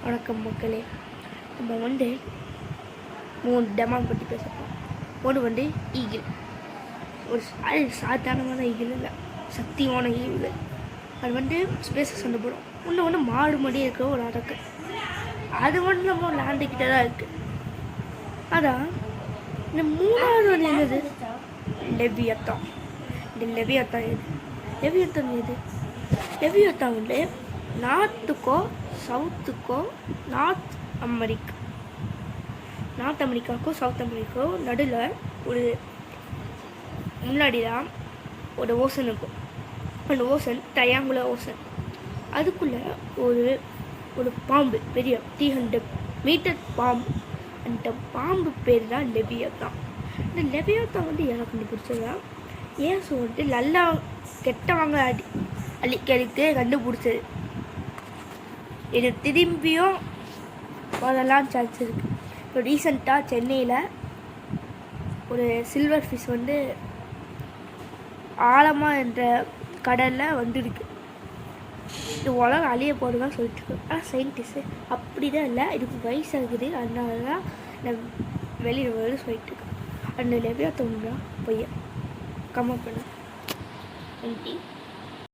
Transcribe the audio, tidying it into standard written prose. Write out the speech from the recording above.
வணக்கம் மக்களே. நம்ம வந்து 3 டெமான் பற்றி பேசப்போம். ஒன்று வந்து ஈகிள். ஒரு சாதாரணமான ஈகிள் இல்லை, சக்தியான ஈகிள். அது வந்து ஸ்பேஸை சண்டை போடும். ஒன்று மாடு மடி இருக்கிற ஒரு அரக்கு. அது வந்து நம்ம லேண்டுக்கிட்ட தான் இருக்குது. அதான் இந்த 3வது வந்து என்னது? லெவியத்தான். இந்த லெவியத்தான் எது? லெவியத்தான் வந்து நார்த்துக்கோ சவுத்துக்கோ நார்த் அமெரிக்காவுக்கோ சவுத் அமெரிக்காவோ நடுவில் ஒரு முன்னாடி தான் ஒரு ஓசன் இருக்கும். அந்த ஓசன் ட்ரையாங்குலர் ஓசன். அதுக்குள்ளே ஒரு பாம்பு, பெரிய 300 மீட்டர் பாம்பு. அந்த பாம்பு பேர் தான் லெவியத்தான். இந்த லெவியத்தான் வந்து எனக்கு கண்டுபிடிச்சதா ஏன் சொல்லிட்டு நல்லா கெட்டவங்க அழிக்க கண்டுபிடிச்சது. இது திரும்பியும் வரலாம் சான்ஸ் இருக்குது. இப்போ ரீசெண்டாக சென்னையில் ஒரு சில்வர் ஃபிஷ் வந்து ஆழமாக என்ற கடலில் வந்துருக்கு. இது உலகம் அழிய போடுதான் சொல்லிட்டு இருக்கு. ஆனால் சயின்டிஸ்ட்டு அப்படி தான் இல்லை, இதுக்கு வயசாகுது, அதனால தான் நான் வெளியில் வருது சொல்லிட்டு இருக்கேன். அந்த லெவியாத்தோன் தான் பையன் கமெண்ட் பண்ண. நன்றி.